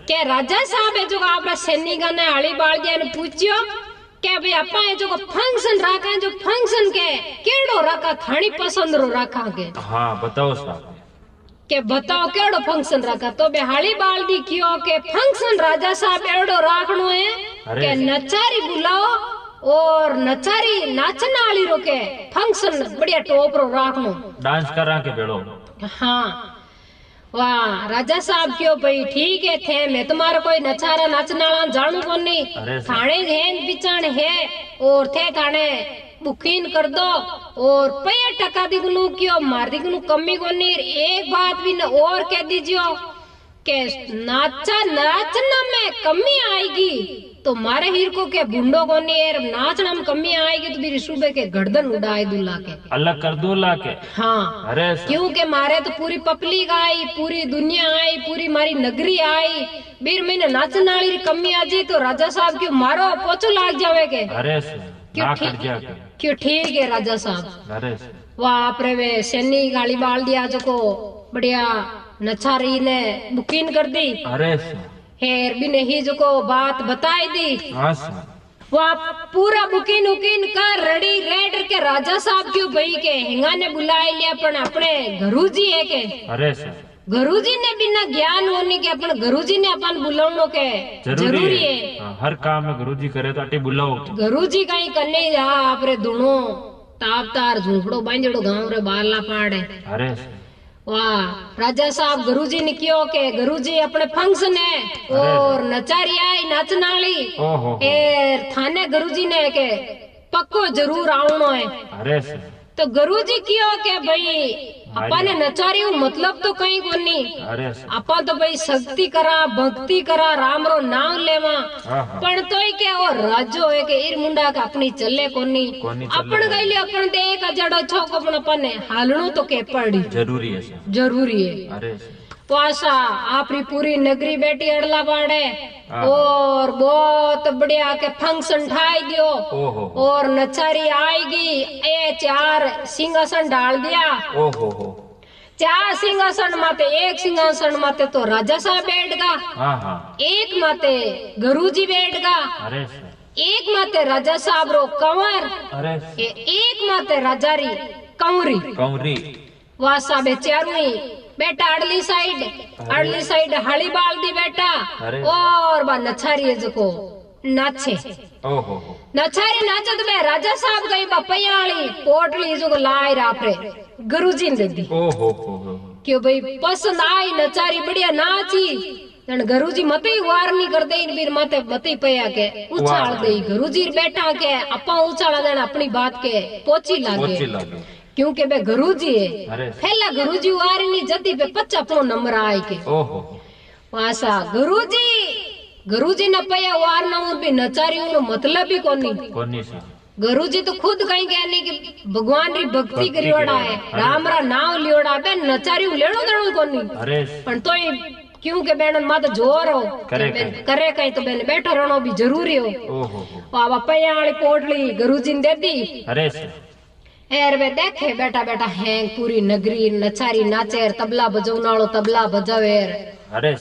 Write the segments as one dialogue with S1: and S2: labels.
S1: के राजा साहब है जो आपरा सैनिका ने हली बाल दिया ने पूछियो के भाई अपा है जो फंक्शन राखा जो फंक्शन के केड़ो राखा थानी पसंद रो राखा के।
S2: हाँ बताओ साहब
S1: के बताओ केड़ो फंक्शन राखा तो बे हाली बाल दी कियो के फंक्शन राजा साहब एड़ो राखनो है के नचारी बुलाओ और नचारी नाचना वाली रोके फंक्शन बढ़िया टॉप रो राखनो
S2: डांस करा के बेड़ो।
S1: हाँ वाह राजा साहब क्यों भाई ठीक है थे मैं तुम्हारा कोई नचारा नाचना वाला जानू को नहीं थाने हैं बिचान है और थे थाने बुकिंग कर दो और पे टका दिगनू क्यों मार दिगनू कमी को नहीं एक बात भी न और कह दीजियो के नाचना में कमी आएगी तो मारे हीर को के बुंडो को नहीं नाचना में कमी आएगी तो मेरी सुबह के गर्दन उड़ाए दूल्हा के
S2: अलग कर दो ला के।
S1: हाँ
S2: अरे
S1: क्योंकि मारे तो पूरी पब्लिक आई पूरी दुनिया आई पूरी मारी नगरी आई बीर महीने नाचने वाली कमी आ जाए तो राजा साहब क्यों मारो पोछो लाग जावे के।
S2: अरे
S1: क्यों ठीक है राजा साहब।
S2: अरे
S1: वाह आपरे वे सैनी गाली बाल दिया जो को बढ़िया नचारी ने बुकिंग कर दी।
S2: अरे
S1: हेर भी नहीं जो को बात बताई दी। वह पूरा बुकिंग उकिन कर रेडी रेडर के राजा साहब क्यों भाई के हिंगा ने बुलाए लिया अपन अपने गुरुजी है के।
S2: अरे
S1: गुरुजी ने बिना ज्ञान होने के अपन गुरुजी ने अपन बुलावनो के जरूरी है।
S2: हर काम में गुरुजी करे तो अटे बुलाओ
S1: गुरुजी कहीं करने जा आपरे दोनों ताप तार झूपड़ो बांधड़ो गांव रे बारला पाड़े।
S2: अरे
S1: वाह राजा साहब गुरुजी ने क्यों के गुरुजी अपने फंक्शन है और नचारी आई नाचनाली थाने गुरुजी ने के पक्को जरूर आवनो है।
S2: अरे
S1: तो गुरुजी क्यों के भाई अपा ने नचारी मतलब तो कहीं को नहीं अपा तो भाई शक्ति करा भक्ति करा राम रो नाम लेवा पण तो ही के और राजो है के इर मुंडा का अपनी चले कोनी अपन गईले अपन दे एक जड़ो छो को अपन ने हालणो तो के पड़ी जरूरी है।
S2: अरे
S1: पासा आपरी पूरी नगरी बेटी अड़ला बाड़े और बहुत बढ़िया के फंक्शन ठाई दियो और नचारी आएगी ए 4 सिंहासन डाल दिया। चार सिंहासन माते एक सिंहासन माते तो राजा साहब बैठगा एक माते गुरुजी बैठगा एक माते राजा साहब रो कंवर एक माते राजारी कंवरी वासा बेचारू बेटा अड़ली साइड हली बाल दी बेटा और बा नचारी को नाचे नचारी नाचत बे राजा साहब गई बपयाली पोटली जो लाई रापरे गुरुजी ने दी क्यों भाई पसंद आई नचारी बढ़िया नाची गुरुजी मते ही वार नहीं कर दे बीर मते मते पया के उछाल दे गुरुजी बेटा के अपा उछाला देना अपनी बात के पोची लागे क्योंकि बे गुरुजी है पहला गुरुजी वारी नहीं जदी पे 50 नंबर आए के वासा गुरुजी न पया वार ना भी नचारी नो मतलब ही कोनी गुरुजी तो खुद कहीं गया नहीं कि भगवान री भक्ति करियोड़ा है राम रा नाम लियोड़ा बे नचारी लेणो देणो कोनी पण तोय क्योंकि बेन माता जोर हो करे कहीं तो बेन बैठो रहनो भी जरूरी हो। वाह पया वाली पोटली गुरुजी ने दे दी एर वे देखे बेटा बेटा है पूरी नगरी नचारी नाचे तबला बजावनालो तबला बजावे
S2: अरे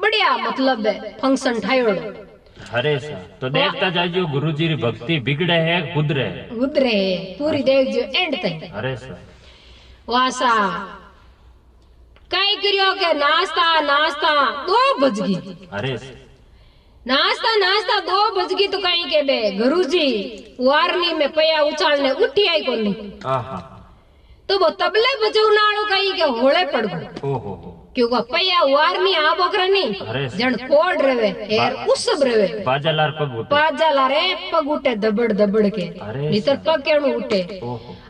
S1: बढ़िया मतलब है फंक्शन ठायो।
S2: अरे तो देखता जाइयो गुरुजी री भक्ति बिगड़े है गुदरे पूरी देख जो एंड तक।
S1: अरे वासा कई करियो के नाश्ता 2 बज गई।
S2: अरे
S1: नाश्ता 2 बज गई तो कहीं के बे गुरुजी वारनी में पया उछालने उठी आई कोनी तो वो तबले बजावनालो कहीं के होले पड़ गयो क्योंकि पया वारनी आ बकरनी जण कोड रेवे एर उसब रेवे
S2: बाजालार
S1: पग उठे दबड़ के भीतर पग केणु उठे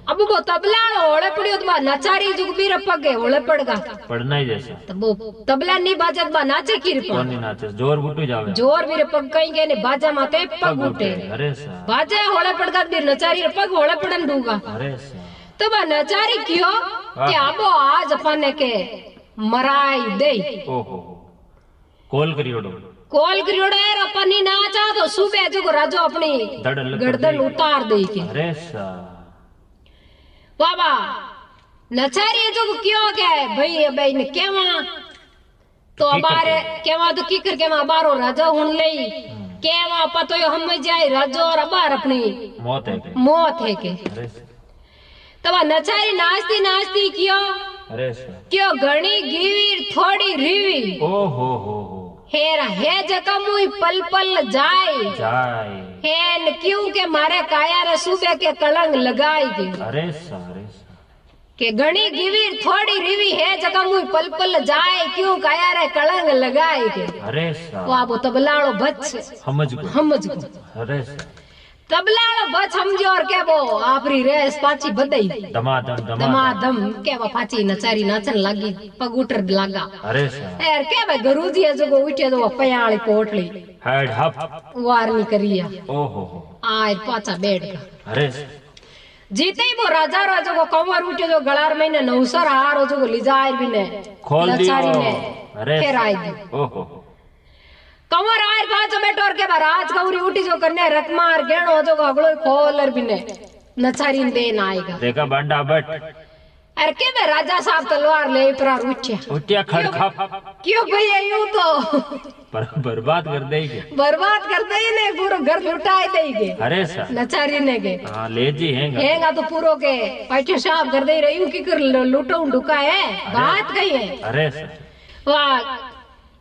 S1: अब वो तबला होले पड़ियो तो नचारी जुग भी पगे होले पड़गा
S2: पड़ना ही जैसा
S1: तो वो तबला नहीं बाजत बा नाचे की रिपा
S2: नहीं नाचे जोर बुटू जावे
S1: जोर भी पग कहीं के ने बाजा माते पग उठे
S2: अरे
S1: बाजा होले पड़गा भी नचारी पग होले पड़न दूंगा।
S2: अरे
S1: तो बा नचारी क्यों कि आबो आज अपने के मराई दे
S2: कॉल करियोड़ो
S1: यार अपनी नाचा तो सुबह जो राजो अपनी गर्दन उतार दे के।
S2: अरे
S1: बाबा नचारी जो क्यों के भाई भाई ने केवा तो अबारे केवा तो की कर केवा अबारो राजा हुन लई केवा पतो यो हम जाए राजो और अबार अपनी मौत है के तवा नचारी नाचती नाचती क्यों क्यों घणी गीवीर थोड़ी रीवी हेरा हे जका मुई पल पल जाए हेन क्यों के मारे काया रे सुबह के कलंग लगाई के के घणी गिवीर थोड़ी रिवी है जका मुई पल पल जाए क्यों काया रे कलंग लगाई के वाह वो तबलाड़ो बच समझ को तबलाड़ो बच समझो और के वो आपरी रेस पाची बदई दमादम के वो पाची नचारी नाचन लागी पगुटर लागा यार के भाई गुरुजी जो को उठे जो पयाली पोटली हेड हप वारनी करिया आय पाचा बैठ का जीते ही वो राजा को कमर उठे जो गलार महीने नौसर हार जो को लिजायर भी ने खोल दियो फिर आई दी कमर आयर पांच बैठो और के राज गौरी उठी जो करने रकमार गेणो जो अगलो खोलर भी ने नचारी देन आएगा
S2: देखा बंडा बट
S1: अरे के बे राजा साहब तलवार ले पर उठिया खड़खप क्यों भैया यूं तो
S2: बर्बाद कर देंगे
S1: ने पूरा घर लुटाए देंगे
S2: अरे सर
S1: नचारी ने के
S2: हां ले जी
S1: हैगा तो पूरो के पैठे साहब कर दे रही हूं की कर लूटो ढुका है बात कही है
S2: अरे सर
S1: वाह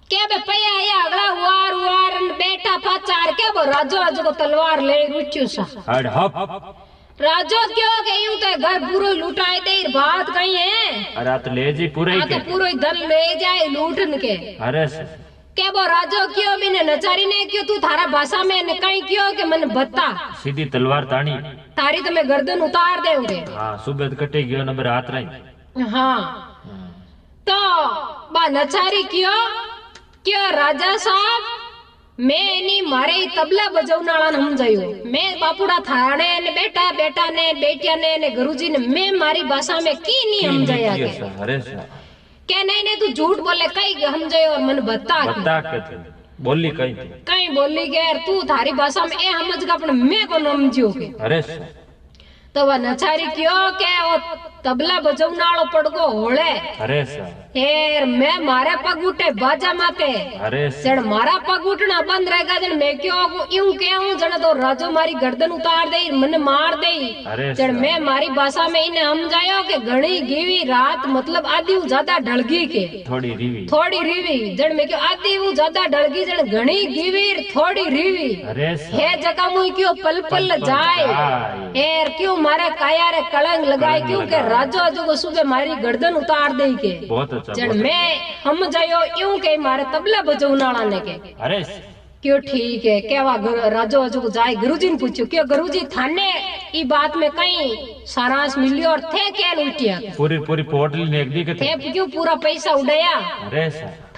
S1: के बे पया या अगला वार बेटा पाचार के वो राजो को तलवार ले रुच्यू सा
S2: हड हप
S1: राजो क्यों के यूं तो घर पूरो लुटाए दे बात कही है
S2: अरे तो ले जी पूरे
S1: तो पूरो धन ले जाए लूटन के
S2: अरे
S1: के वो राजो क्यों भी ने नचारी ने क्यों तू थारा भाषा में न कहीं क्यों के मन बत्ता
S2: सीधी तलवार तानी तारी
S1: तो मैं गर्दन उतार देऊंगे
S2: हां सुबह कटेगी नंबर हाथ रही
S1: हां तो बा नचारी क्यों राजा साहब मैं नी मारे तबला बजवनाला ने समझायो मैं बापुड़ा थाने ने बेटा ने बेटिया ने गुरुजी ने मैं मारी भाषा में की नहीं समझाया के नहीं तू झूठ बोले कई समझायो और मन बता
S2: के बोली कई
S1: बोली के यार तू थारी भाषा में ए समझ का अपन मैं को समझियो के
S2: अरे
S1: तो वह नचारी क्यों के वो तबला बजवनालो पड़गो होले
S2: अरे
S1: हेर मैं मारे पग उठे बाजा माते
S2: अरे
S1: जन मारा पग उठना बंद रहेगा जन मैं क्यों यूं कहूं जन तो राजो मारी गर्दन उतार दे मन मार दे जन मैं मारी भाषा में इन्हें समझायो के घणी गीवी रात मतलब आधी ज्यादा ढलगी के थोड़ी रीवी जन मैं क्यों आधी ज्यादा ढलगी जन घणी गीवी थोड़ी रीवी हे जगह मुई क्यों पल पल जाए हेर क्यों मारे काया रे कलंग लगाए क्यों के राजो जो सुबह मारी गर्दन उतार दे के
S2: बहुत अच्छा
S1: जन मैं हम जायो यूं के मारे तबला बजवनाला ने के
S2: अरे
S1: क्यों ठीक है केवा राजो जो जाए गुरुजी ने पूछो क्यों गुरुजी थाने ई बात में कहीं सारांश मिलियो और थे क्या लुटिया
S2: पूरी पोटली ने एक दी के
S1: थे क्यों पूरा पैसा उड़ाया
S2: अरे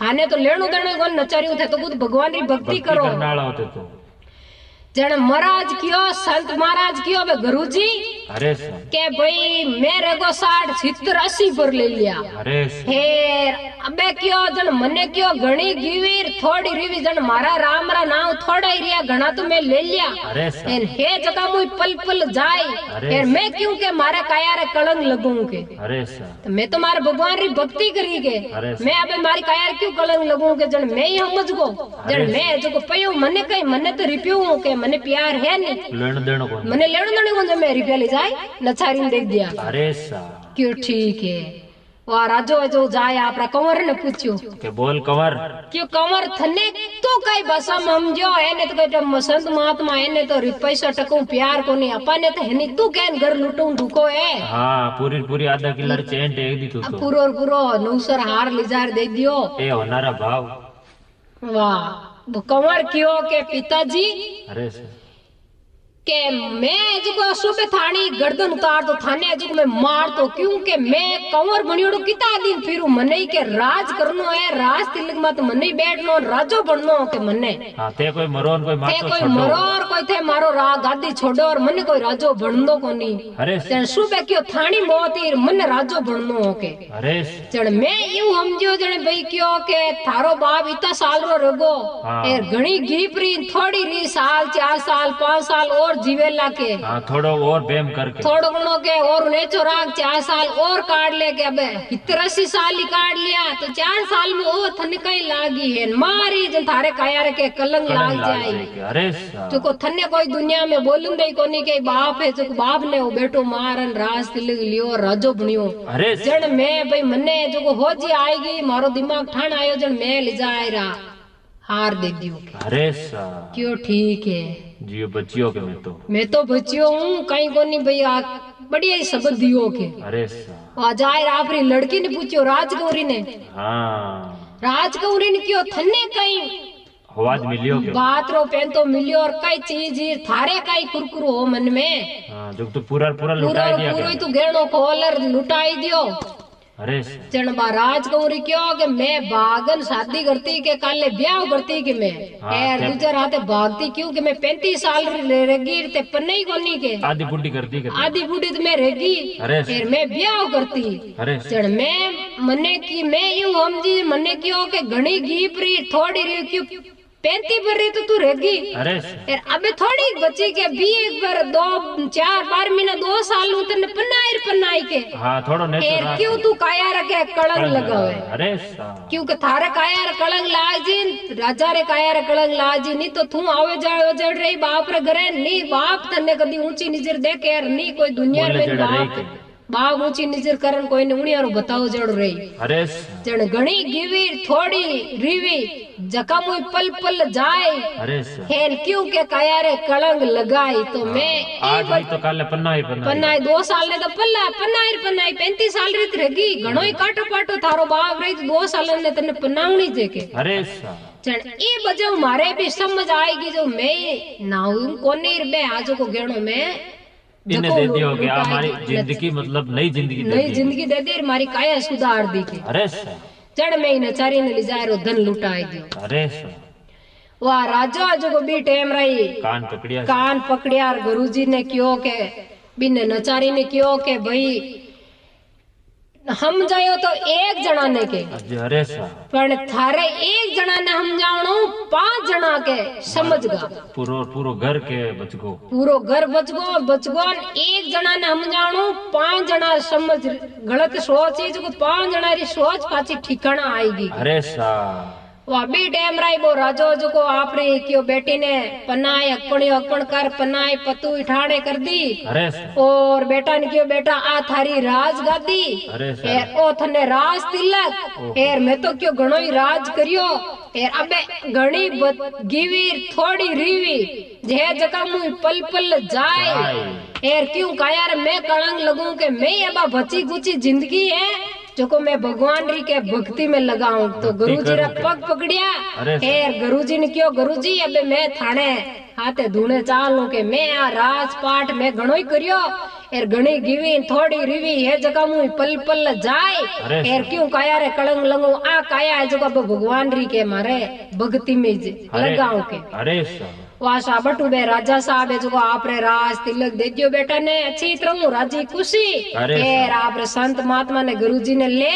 S1: थाने तो लेणो देणो कोन नचारियो थे तो खुद भगवान री भक्ति करो
S2: करनाला होते तो
S1: जन महाराज क्यों संत महाराज क्यों बे गुरुजी
S2: अरे
S1: के भाई मेरे को 60 70 80 पर ले लिया
S2: अरे
S1: हेर अबे क्यों जन मने क्यों घणी गीवीर थोड़ी रीवी जन मारा राम रा नाम थोड़ा ही रिया घना तो मैं ले लिया
S2: अरे
S1: हे जगह मुई पल पल जाए फिर मैं क्यों के मारे काया रे कलंग लगूं के
S2: अरे
S1: तो मैं तो मारे भगवान री भक्ति करी के मैं अबे मारी काया क्यों कलंग लगूं के जन मैं ही समझ गो जन मैं जो पयो मने कहीं मने तो रिप्यू के मने प्यार है नहीं
S2: लेण देणो को
S1: मने लेण देणो को मैं रिप्या ले जाए नचारी ने देख दिया
S2: अरे
S1: क्यों ठीक है वह राजो जो जाए आपरा कंवर ने पूछ्यो
S2: के बोल कंवर
S1: क्यों कंवर थने तू कई भाषा में समझो एने तो कई संत महात्मा एने तो पैसा टको प्यार को नहीं अपने तो हनी तू कहन घर लुटूं ढुको है
S2: हां पूरी आधा किलर चेंट एक दी तू तो
S1: पूरो नौसर हार लिजार दे दियो
S2: ए होनारा भाव
S1: वाह वो कंवर क्यों के पिताजी
S2: अरे
S1: के मैं जो सुबह थानी गर्दन उतार तो थाने जो मैं मार तो क्योंकि मैं कंवर बनियोड़ो किता दिन फिरू मने के राज करनो है राज तिलक मत मने बैठनो राजो बननो के मने
S2: हां ते कोई मरोन कोई मातो
S1: छोड़ो कोई मरो और कोई थे मारो रा गादी छोड़ो और मने कोई राजो बननो कोनी
S2: अरे
S1: जन सुबह क्यों थानी मोती मन राजो बननो के अरे जन मैं यूं समझो जन भाई क्यों के थारो बाप इतना साल रो रगो ए घणी गीपरी थोड़ी री साल 4 साल 5 साल और जीवेला के
S2: हाँ, थोड़ो और बेम करके
S1: थोड़ो घणो के और नेचो राग 4 साल और काट ले के अबे 80 साल ही काट लिया तो 4 साल में ओ थने कई लागी है मारी जन थारे काया के कलंग लाग जाए।
S2: अरे
S1: जो थने कोई दुनिया में बोलूं दे कोनी के बाप है जो बाप ने वो बेटो मारन राज तिलक लियो राजो बनियो।
S2: अरे
S1: जन मैं भाई मने जो हो जी आएगी मारो दिमाग ठाण आयो जन मैं ले जाए रा हार दे दियो।
S2: अरे
S1: क्यों ठीक है
S2: जियो बच्चियों के मैं
S1: तो बच्चियों हूँ कहीं कोनी भैया बढ़िया ही शब्द दियो के।
S2: अरे
S1: जाए आपरी लड़की ने पूछियो राजगौरी ने।
S2: हाँ
S1: राजगौरी ने क्यों थने कहीं
S2: आवाज मिलियो के
S1: बात रो पेन तो मिलियो और कई चीज थारे कई कुरकुर हो मन में।
S2: हाँ, जो तो पूरा लुटाई दिया
S1: पूरा तू गेणो खोलर लुटाई दियो।
S2: अरे
S1: जन राजगौरी क्यों के मैं बागन शादी करती के काले ब्याह करती कि मैं दूसरे राते भागती क्यों कि मैं 35 साल रहेगी ते पन्ने ही कोनी के
S2: आधी बुढ़ी करती के
S1: आधी बुढ़ी तो मैं रहेगी फिर मैं ब्याह करती। जन मैं मने की मैं यूं समझी मने क्यों के घणी घीपरी थोड़ी रे क्यों 35 पर रही तो तू रहेगी।
S2: अरे
S1: अबे थोड़ी बच्ची के 20 पर 2-4 12 महीना 2 साल नु तने पन्नाई के
S2: हाँ थोड़ो नेचर
S1: क्यों तू काया रखे कलंग लगावे।
S2: अरे
S1: क्योंकि थारे काया रे कलंग लाजी राजा रे काया रे कलंग लाजी नहीं तो तू आवे जाए जड़ रही बाप रे घरे नी बाप तने कदी ऊंची नजर देखे नी कोई दुनिया में बाप ऊंची नजर करन कोई ने उनियारो बताओ जड़ रही।
S2: अरे
S1: जण घणी गिवी थोड़ी रीवी जका मुई पल पल जाए।
S2: अरे
S1: हेन क्यों के काया रे कलंग लगाई तो मैं
S2: आज ही तो काले पन्नाई 2 साल ने तो पन्नाई 35 साल रीत रहेगी घणो ही काटो पाटो थारो बाप रही 2 साल ने तने पन्नावणी जेके। अरे
S1: जण ई बजाव मारे भी समझ आएगी जो मैं नाऊ कोनी बे आजो को गेणो में
S2: इन्हें दे दियो कि हमारी जिंदगी मतलब नई जिंदगी
S1: दे दे हमारी काया सुधार दी के।
S2: अरे
S1: जड़ में नचारी ने लिजारो धन लुटाई दियो।
S2: अरे
S1: वाह राजा जो को बी टेम रही कान पकड़िया गुरुजी ने क्यों के बिन नचारी ने क्यों के भाई हम जायो तो एक जना ने के
S2: अरे
S1: पर थारे एक जना ने हम जानो 5 जना के समझगा
S2: पूरो घर के बचगो
S1: बचगो एक जना ने हम जानो 5 जना समझ गलत सोच है जो 5 जना री सोच पाची ठिकाना आएगी।
S2: अरे
S1: वो अभी टाइम राई वो राजो जो को आपने क्यों बेटी ने पनाए अकपण कर पनाए पतू इठाने कर दी।
S2: अरे
S1: और बेटा ने क्यों बेटा आ थारी राज गादी ओ थने राज तिलक एर मैं तो क्यों घणो ही राज करियो एर अबे घणी गिवीर थोड़ी रीवी जे जका मुई पल पल जाए एर क्यों काया मैं कलंग लगूं के मैं अब बची कुची जिंदगी है जो को मैं भगवान री के भक्ति में लगाऊं तो गुरुजी रा पग पकड़िया एर गुरुजी ने क्यों गुरुजी अबे मैं थाने हाथे धूने चालू के मैं आ राजपाट में घणो ही करियो एर घणी गिवी थोड़ी रिवी है जगह मुई पल पल जाए एर क्यों काया रे कलंग लगू आ काया है जो भगवान री के मारे भक्ति में लगाऊं के।
S2: अरे
S1: वासा बटू बे राजा साहब है जो आपरे राज तिलक दे दियो बेटा ने अच्छी तरह राजी खुशी एर आपरे संत महात्मा ने गुरुजी ने ले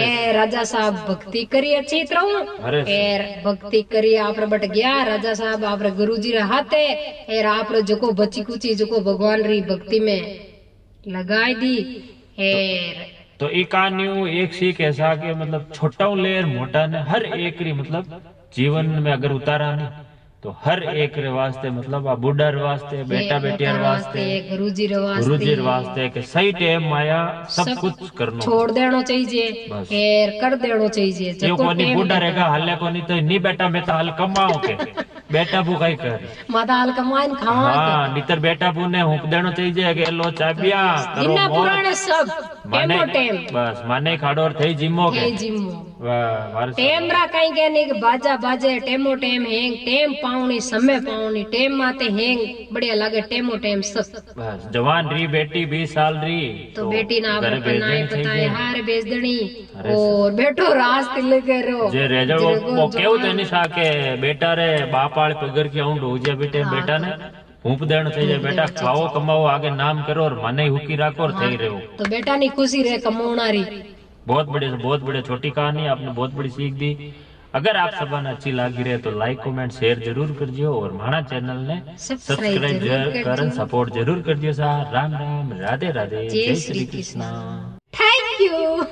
S1: ए राजा साहब भक्ति करी अच्छी तरह एर भक्ति करी आपरे बट गया राजा साहब आपरे गुरुजी रे हाथे एर आपरे जो बची कुची जो भगवान री भक्ति में लगाई दी एर
S2: तो एक कहानी एक सीख ऐसा कि मतलब छोटा लेर मोटा ने हर एक री मतलब जीवन में अगर उतारा नहीं तो हर एक रे वास्ते मतलब बुढ़ा रे वास्ते बेटा बेटिया रे वास्ते
S1: गुरुजी रे
S2: वास्ते के सही टाइम आया सब कुछ करना
S1: छोड़ देना चाहिए एर कर देना चाहिए
S2: जो कोनी बुढ़ा रहेगा हल्ले कोनी तो नहीं बेटा मैं तो हल कमाओ के बेटा बू कई कर
S1: माता हल कमाइन खावा
S2: हां नितर बेटा बू ने हुक देना चाहिए के लो चाबिया करो
S1: इना पुराने सब
S2: माने बस माने खाड़ोर थई जिमो के
S1: वाह टेमरा कई के नहीं बाजा बाजे टेमो टेम हेंग टेम पावनी समय पावनी टेम माते हेंग बढ़िया लागे टेमो टेम सब
S2: बस जवान री बेटी 20 साल री
S1: तो बेटी ना आपने पनाए पताए हारे बेच देनी और बेटो राज तिलक करो
S2: जे रेजो वो केव तो निशा के बेटा रे बाप वाले पगर के आउंड हो जा बेटा ने हुप देना चाहिए बेटा खाओ कमाओ आगे नाम करो और मने हुकी राखो और थई रहो
S1: तो बेटा नी खुशी रहे कमाउनारी
S2: बहुत बड़े छोटी कहानी आपने बहुत बड़ी सीख दी अगर आप सबने अच्छी लागी रहे तो लाइक कमेंट शेयर जरूर करजो और मारा चैनल ने
S1: सब्सक्राइब
S2: सब्सक्राइब
S1: जरूर
S2: करन
S1: करजो।
S2: सपोर्ट जरूर करजो सा। राम राम, राधे राधे,
S1: जय
S2: जय
S1: श्री
S2: श्री
S1: कृष्ण।
S2: कृष्ण।
S1: Thank you.